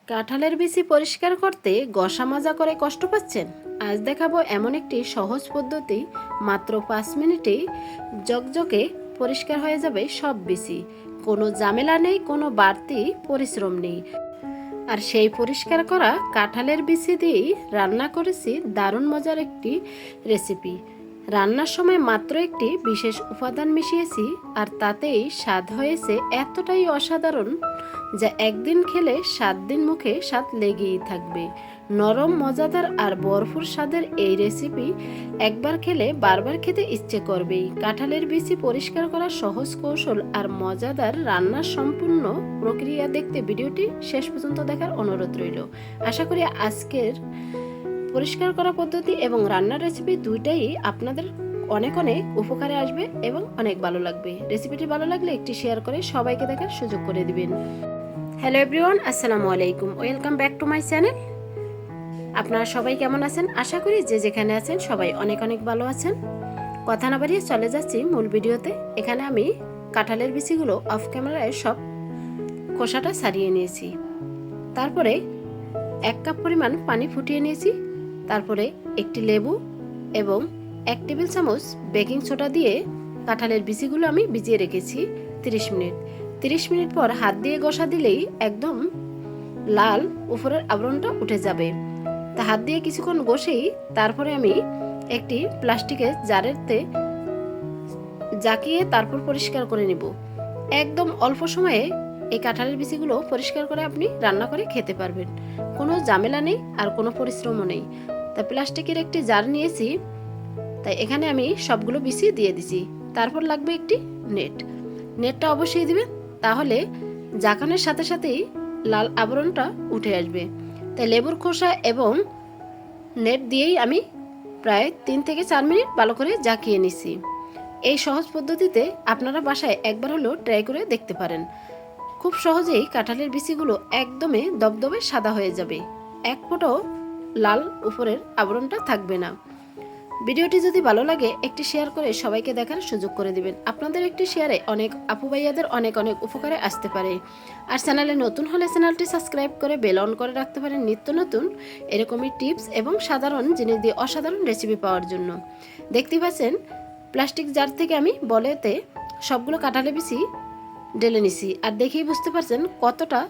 কাঁঠালের বিচি পরিষ্কার করতে ঘষা মাজা করে কষ্ট পাচ্ছেন? আজ দেখাবো এমন একটি সহজ পদ্ধতি, মাত্র 5 মিনিটেই জকজকে পরিষ্কার হয়ে যাবে সব বিচি। কোনো ঝামেলা নেই, কোনো বাড়তি পরিশ্রম নেই। আর সেই পরিষ্কার করা কাঁঠালের বিচি দিয়েই রান্না করেছি দারুণ মজার একটি রেসিপি। রান্নার সময় মাত্র একটি বিশেষ উপাদান মিশিয়েছি, আর তাতেই স্বাদ হয়েছে এতটাই অসাধারণ যা একদিন খেলে 7 দিন মুখে স্বাদ লেগেই থাকবে। নরম, মজাদার আর ভরপুর স্বাদের এই রেসিপি একবার খেলে বারবার খেতে ইচ্ছে করবেই। কাঁঠালের বিচি পরিষ্কার করার সহজ কৌশল আর মজাদার রান্নার সম্পূর্ণ প্রক্রিয়া দেখতে ভিডিওটি শেষ পর্যন্ত দেখার অনুরোধ রইল। আশা করি আজকের পরিষ্কার করা পদ্ধতি এবং রান্নার রেসিপি দুইটাই আপনাদের অনেক অনেক উপকারে আসবে এবং অনেক ভালো লাগবে। রেসিপিটি ভালো লাগলে একটি শেয়ার করে সবাইকে দেখার সুযোগ করে দিবেন। হ্যালো এভরিওয়ান, আসসালামু আলাইকুম, welcome back to my channel. আপনারা সবাই কেমন আছেন? আশা করি যে যেখানে আছেন সবাই অনেক অনেক ভালো আছেন। কথা না বাড়িয়ে চলে যাচ্ছি মূল ভিডিওতে। এখানে আমি কাঁঠালের বিচিগুলো অফ ক্যামেরায় সব খোসাটা ছাড়িয়ে নিয়েছি। তারপরে 1 কাপ পরিমাণ পানি ফুটিয়ে নিয়েছি। তারপরে একটি লেবু এবং 1 টেবিল চামচ বেকিং সোডা দিয়ে কাঁঠালের বিচিগুলো আমি ভিজিয়ে রেখেছি 30 মিনিট। 30 মিনিট পর হাত দিয়ে ঘষা দিলেই একদম লাল উপরের আবরণটা উঠে যাবে। তা হাত দিয়ে কিছুক্ষণ ঘষেই তারপরে আমি একটি প্লাস্টিকের জারেতে জাকিয়ে তারপর পরিষ্কার করে নেব। একদম অল্প সময়ে এই কাঁঠালের বিচিগুলো পরিষ্কার করে আপনি রান্না করে খেতে পারবেন। কোনো ঝামেলা নেই আর কোনো পরিশ্রমও নেই। তাই প্লাস্টিকের একটি জার নিয়েছি, তাই এখানে আমি সবগুলো বিচি দিয়ে দিছি। তারপর লাগবে একটি নেটটা অবশ্যই দিবেন, তাহলে জাকানোর সাথে সাথেই লাল আবরণটা উঠে আসবে। তাই লেবুর খোসা এবং নেট দিয়েই আমি প্রায় 3 থেকে 4 মিনিট ভালো করে জাকিয়ে নিছি। এই সহজ পদ্ধতিতে আপনারা বাসায় একবার হলেও ট্রাই করে দেখতে পারেন। খুব সহজেই কাঁঠালের বিচিগুলো একদমই দবদবে সাদা হয়ে যাবে, এক ফোঁটাও লাল উপরের আবরণটা থাকবে না। ভিডিওটি যদি ভালো লাগে একটি শেয়ার করে সবাইকে দেখার সুযোগ করে দিবেন। আপনাদের একটি শেয়ারে অনেক আপু ভাইয়াদের অনেক অনেক উপকারে আসতে পারে। আর চ্যানেলে নতুন হলে চ্যানেলটি সাবস্ক্রাইব করে বেল অন করে রাখতে পারেন নিত্য নতুন এরকমই টিপস এবং সাধারণ জিনিস দিয়ে অসাধারণ রেসিপি পাওয়ার জন্য। দেখতে পাচ্ছেন প্লাস্টিক জার থেকে আমি বলেতে সবগুলো কাঁঠালের বিচি ঢেলে নিছি, আর দেখেই বুঝতে পারছেন কতটা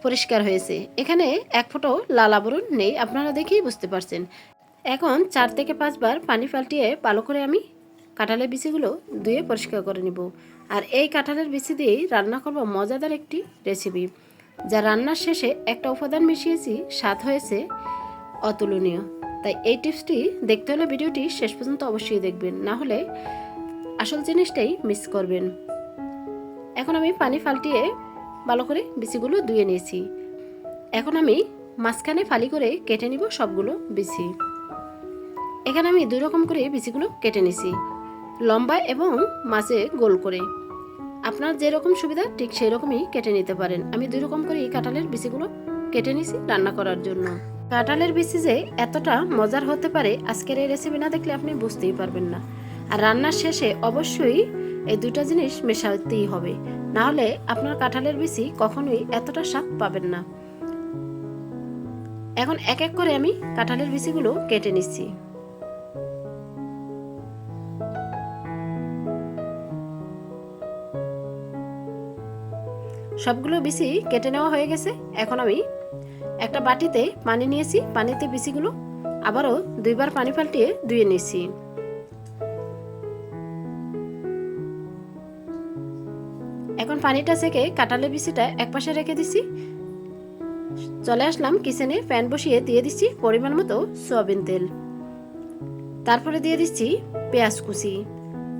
পরিষ্কার হয়েছে। এখানে 1 ফোঁটাও লাল আবরণ নেই, আপনারা দেখেই বুঝতে পারছেন। এখন 4 থেকে 5 বার পানি পাল্টিয়ে ভালো করে আমি কাঁঠালের বিচিগুলো ধুয়ে পরিষ্কার করে নিব। আর এই কাঁঠালের বিচি দিয়েই রান্না করব মজাদার একটি রেসিপি, যা রান্নার শেষে একটা উপাদান মিশিয়েছি, স্বাদ হয়েছে অতুলনীয়। তাই এই টিপসটি দেখতে হলে ভিডিওটি শেষ পর্যন্ত অবশ্যই দেখবেন, না হলে আসল জিনিসটাই মিস করবেন। এখন আমি পানি পাল্টিয়ে ভালো করে বিচিগুলো ধুয়ে নিয়েছি। এখন আমি মাঝখানে ফালি করে কেটে নিব সবগুলো বিচি। এখানে আমি 2 রকম করে বিচিগুলো কেটে নিছি, লম্বা এবং মাঝে গোল করে। আপনার যেরকম সুবিধা ঠিক সেই রকমই কেটে নিতে পারেন। আমি 2 রকম করে কাঁঠালের বিচিগুলো কেটে নিছি রান্না করার জন্য। কাঁঠালের বিচি যে এতটা মজার হতে পারে আজকের এই রেসিপি না দেখলে আপনি বুঝতেই পারবেন না। আর রান্নার শেষে অবশ্যই এই 2টা জিনিস মেশাতেই হবে, না হলে আপনার কাঁঠালের বিচি কখনোই এতটা স্বাদ পাবেন না। এখন এক এক করে আমি কাঁঠালের বিচিগুলো কেটে নিচ্ছি। সবগুলো বিচি কেটে নেওয়া হয়ে গেছে। এখন আমি একটা বাটিতে পানি নিয়েছি, পানিতে বিচিগুলো আবারও 2 বার পানি পাল্টিয়ে ধুয়ে নিয়েছি। এখন পানিটা ছেঁকে কাঁঠালের বিচিটা একপাশে রেখে দিছি। চলে আসলাম কিচেনে, প্যান বসিয়ে দিয়ে দিচ্ছি পরিমাণ মতো সয়াবিন তেল। তারপরে দিয়ে দিচ্ছি পেঁয়াজ কুচি।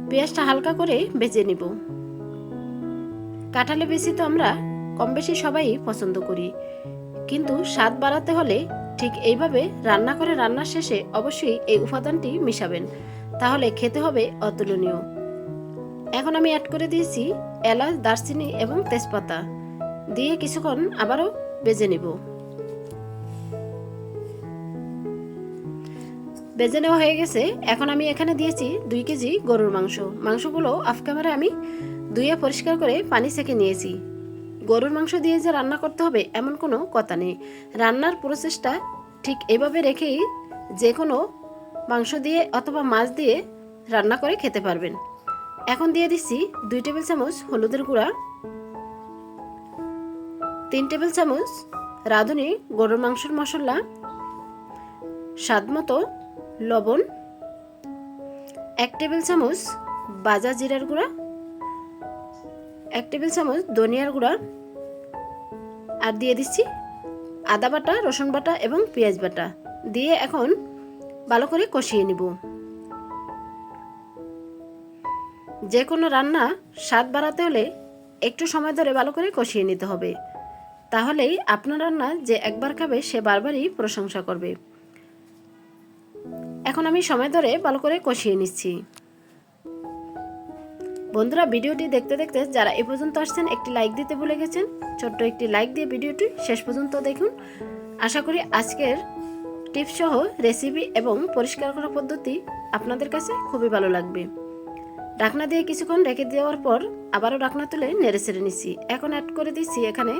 পেঁয়াজটা হালকা করে ভেজে নিব। কাঁঠালের বিচি তো আমরা কম বেশি সবাই পছন্দ করি, কিন্তু স্বাদ বাড়াতে হলে ঠিক এইভাবে রান্না করে রান্নার শেষে অবশ্যই এই উপাদানটি মিশাবেন, তাহলে খেতে হবে অতুলনীয়। এখন আমি অ্যাড করে দিয়েছি এলাচ, দারচিনি এবং তেজপাতা দিয়ে কিছুক্ষণ আবারও ভেজে নিব। ভেজে নেওয়া হয়ে গেছে। এখন আমি এখানে দিয়েছি 2 কেজি গরুর মাংসগুলো অফ ক্যামেরায় আমি ধুয়ে পরিষ্কার করে পানি ছেঁকে নিয়েছি। গরুর মাংস দিয়ে যে রান্না করতে হবে এমন কোনো কথা নেই। রান্নার প্রসেসটা ঠিক এভাবে রেখেই যে কোনো মাংস দিয়ে অথবা মাছ দিয়ে রান্না করে খেতে পারবেন। এখন দিয়ে দিচ্ছি 2 টেবিল চামচ হলুদের গুঁড়া, 3 টেবিল চামচ রাঁধুনি গরুর মাংসের মশলা, স্বাদমতো লবণ, 1 টেবিল চামচ ভাজা জিরার গুঁড়া, 1 টেবিল চামচ ধনিয়ার গুঁড়া, আর দিয়ে দিচ্ছি আদা বাটা, রসুন বাটা এবং পেঁয়াজ বাটা দিয়ে এখন ভালো করে কষিয়ে নিব। যে কোনো রান্না স্বাদ বাড়াতে হলে একটু সময় ধরে ভালো করে কষিয়ে নিতে হবে, তাহলেই আপনার রান্না যে একবার খাবে সে বারবারই প্রশংসা করবে। এখন আমি সময় ধরে ভালো করে কষিয়ে নিচ্ছি। বন্ধুরা, ভিডিওটি দেখতে দেখতে যারা এ পর্যন্ত আসছেন একটি লাইক দিতে ভুলে গেছেন, ছোট্ট একটি লাইক দিয়ে ভিডিওটি শেষ পর্যন্ত দেখুন। আশা করি আজকের টিপস সহ রেসিপি এবং পরিষ্কার করার পদ্ধতি আপনাদের কাছে খুবই ভালো লাগবে। ঢাকনা দিয়ে কিছুক্ষণ রেখে দেওয়ার পর আবারও ঢাকনা তুলে নেড়ে ছেড়ে নিচ্ছি। এখন অ্যাড করে দিচ্ছি এখানে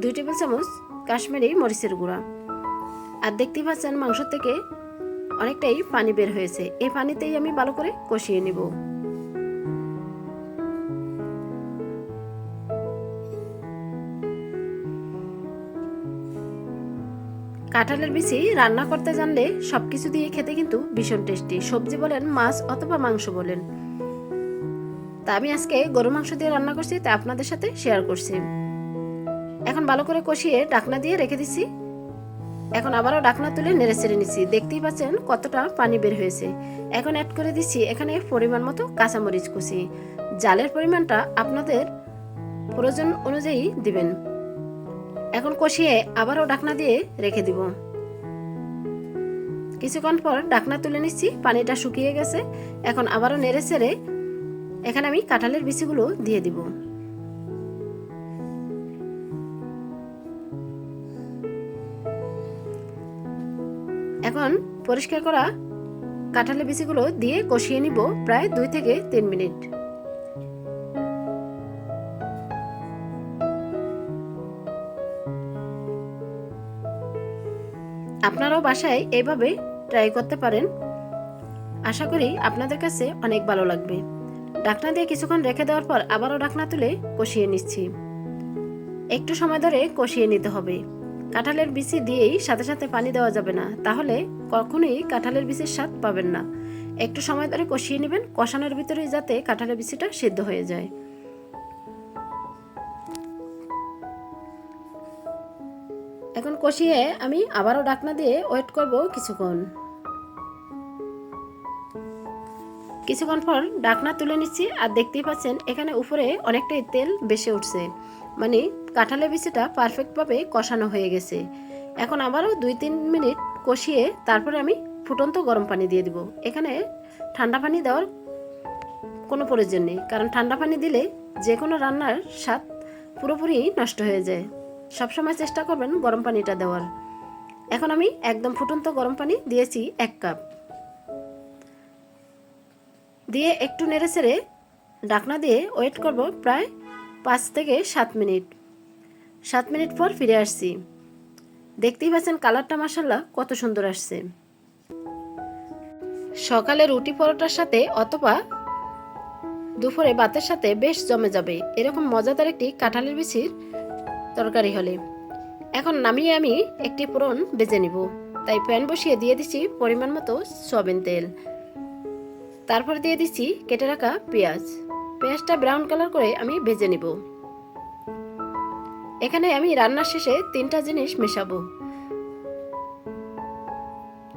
2 টেবিল চামচ কাশ্মীরি মরিচের গুঁড়া। আর দেখতেই পাচ্ছেন মাংস থেকে অনেকটাই পানি বের হয়েছে, এই পানিতেই আমি ভালো করে কষিয়ে নিব। কাঁঠালের বিচি রান্না করতে জানলে সবকিছু দিয়ে খেতে কিন্তু ভীষণ টেস্টি, সবজি বলেন, মাছ অথবা মাংস বলেন। তা আমি আজকে গরু মাংস দিয়ে রান্না করছি, তা আপনাদের সাথে শেয়ার করছি। এখন ভালো করে কষিয়ে ঢাকনা দিয়ে রেখে দিচ্ছি। এখন আবারও ঢাকনা তুলে নেড়ে ছেড়ে নিচ্ছি। দেখতেই পাচ্ছেন কতটা পানি বের হয়েছে। এখন অ্যাড করে দিচ্ছি এখানে পরিমাণ মতো কাঁচামরিচ কুচি। জালের পরিমাণটা আপনাদের প্রয়োজন অনুযায়ী দিবেন। এখন কষিয়ে আবারও ঢাকনা দিয়ে রেখে দিব। কিছুক্ষণ পর ঢাকনা তুলে নিচ্ছি, পানিটা শুকিয়ে গেছে। এখন আবারও নেড়ে ছেড়ে এখানে আমি কাঁঠালের বিচিগুলো দিয়ে দিব। এখন পরিষ্কার করা কাঁঠালের বিচিগুলো দিয়ে কষিয়ে নিব প্রায় 2 থেকে 3 মিনিট। আপনারাও বাসায় এইভাবে ট্রাই করতে পারেন, আশা করি আপনাদের কাছে অনেক ভালো লাগবে। ঢাকনা দিয়ে কিছুক্ষণ রেখে দেওয়ার পর আবারও ঢাকনা তুলে কষিয়ে নিচ্ছি। একটু সময় ধরে কষিয়ে নিতে হবে। কাঁঠালের বিচি দিয়েই সাথে সাথে পানি দেওয়া যাবে না, তাহলে কখনোই কাঁঠালের বিচির স্বাদ পাবেন না। একটু সময় ধরে কষিয়ে নেবেন, কষানোর ভিতরেই যাতে কাঁঠালের বিচিটা সিদ্ধ হয়ে যায়। এখন কষিয়ে আমি আবারও ঢাকনা দিয়ে ওয়েট করব কিছুক্ষণ পর ঢাকনা তুলে নিচ্ছি। আর দেখতেই পাচ্ছেন এখানে উপরে অনেকটাই তেল বেশি উঠছে, মানে কাঁঠালের বিচিটা পারফেক্টভাবে কষানো হয়ে গেছে। এখন আবারও 2-3 মিনিট কষিয়ে তারপরে আমি ফুটন্ত গরম পানি দিয়ে দিব। এখানে ঠান্ডা পানি দেওয়ার কোনো প্রয়োজন নেই, কারণ ঠান্ডা পানি দিলে যে কোনো রান্নার স্বাদ পুরোপুরি নষ্ট হয়ে যায়। সবসময় চেষ্টা করবেন গরম পানিটা দেওয়ার। এখন আমি একদম ফুটন্ত গরম পানি দিয়েছি 1 কাপ, দিয়ে একটু নেড়ে ছেড়ে ঢাকনা দিয়ে ওয়েট করব প্রায় 5 থেকে 7 মিনিট। 7 মিনিট পর ফিরে আসছি। দেখতেই পাচ্ছেন কালারটা মাশাআল্লাহ কত সুন্দর আসছে। সকালে রুটি পরোটার সাথে অথবা দুপুরে ভাতের সাথে বেশ জমে যাবে এরকম মজাদার একটি কাঁঠালের বিচির তরকারি হলে। এখন নামিয়ে আমি একটি ফোড়ন ভেজে নিব, তাই প্যান বসিয়ে দিয়ে দিচ্ছি পরিমাণ মতো সয়াবিন তেল। তারপর দিয়ে দিচ্ছি কেটে রাখা পেঁয়াজটা ব্রাউন কালার করে আমি ভেজে নিব। এখানে আমি রান্নার শেষে 3টা জিনিস মেশাবো,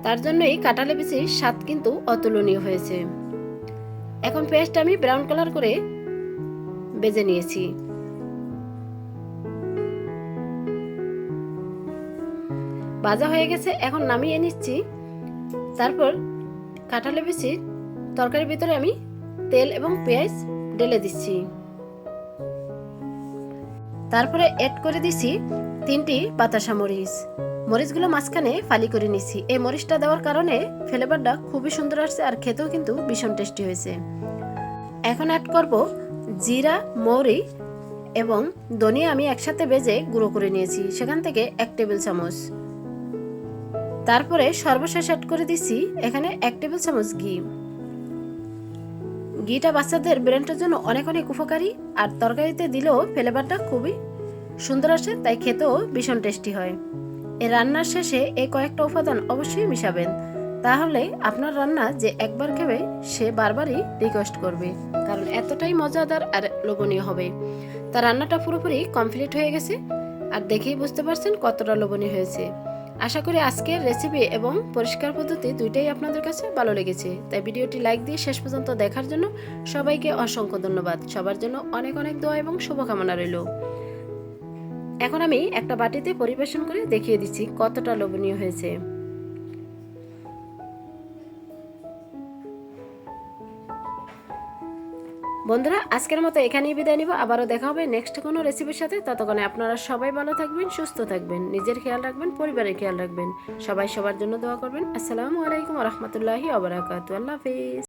তার জন্যই কাঁঠালের বিচির স্বাদ কিন্তু অতুলনীয় হয়েছে। এখন পেঁয়াজটা আমি ব্রাউন কালার করে ভেজে নিয়েছি। ভাজা হয়ে গেছে, এখন নামিয়ে নিচ্ছি। তারপর কাঁঠালের বিচির তরকারির ভিতরে আমি তেল এবং পেঁয়াজ ঢেলে দিচ্ছি। তারপরে অ্যাড করে দিচ্ছি 3টি বাতাসা মরিচ। মরিচগুলো মাঝখানে ফালি করে নিচ্ছি। এই মরিচটা দেওয়ার কারণে ফ্লেভারটা খুবই সুন্দর আসছে, আর খেতেও কিন্তু ভীষণ টেস্টি হয়েছে। এখন অ্যাড করব জিরা, মৌরি এবং ধনিয়া আমি একসাথে ভেজে গুঁড়ো করে নিয়েছি, সেখান থেকে 1 টেবিল চামচ। তারপরে সর্বশেষ অ্যাড করে দিচ্ছি এখানে 1 টেবিল চামচ ঘি। ঘিটা বাচ্চাদের ব্রেনটার জন্য অনেক অনেক উপকারী, আর তরকারিতে দিলেও ফ্লেভারটা খুবই সুন্দর আসে, তাই খেতেও ভীষণ টেস্টি হয়। এই রান্নার শেষে এই কয়েকটা উপাদান অবশ্যই মিশাবেন, তাহলে আপনার রান্না যে একবার খাবে সে বারবারই রিকোয়েস্ট করবে, কারণ এতটাই মজাদার আর লোভনীয় হবে। তার রান্নাটা পুরোপুরি কমপ্লিট হয়ে গেছে, আর দেখেই বুঝতে পারছেন কতটা লোভনীয় হয়েছে। আশা করি আজকের রেসিপি এবং পরিষ্কার পদ্ধতি দুইটাই আপনাদের কাছে ভালো লেগেছে, তাই ভিডিওটি লাইক দিয়ে শেষ পর্যন্ত দেখার জন্য সবাইকে অসংখ্য ধন্যবাদ। সবার জন্য অনেক অনেক দোয়া এবং শুভকামনা রইল। এখন আমি একটা বাটিতে পরিবেশন করে দেখিয়ে দিচ্ছি কতটা লোভনীয় হয়েছে। বন্ধুরা, আজকের মতো এখানেই বিদায় নিব। আবারও দেখা হবে নেক্সট কোনো রেসিপির সাথে। ততক্ষণে আপনারা সবাই ভালো থাকবেন, সুস্থ থাকবেন, নিজের খেয়াল রাখবেন, পরিবারের খেয়াল রাখবেন। সবাই সবার জন্য দোয়া করবেন। আসসালামু আলাইকুম ওয়া রাহমাতুল্লাহি ওয়া বারাকাতুহু। আল্লাহ হাফেজ।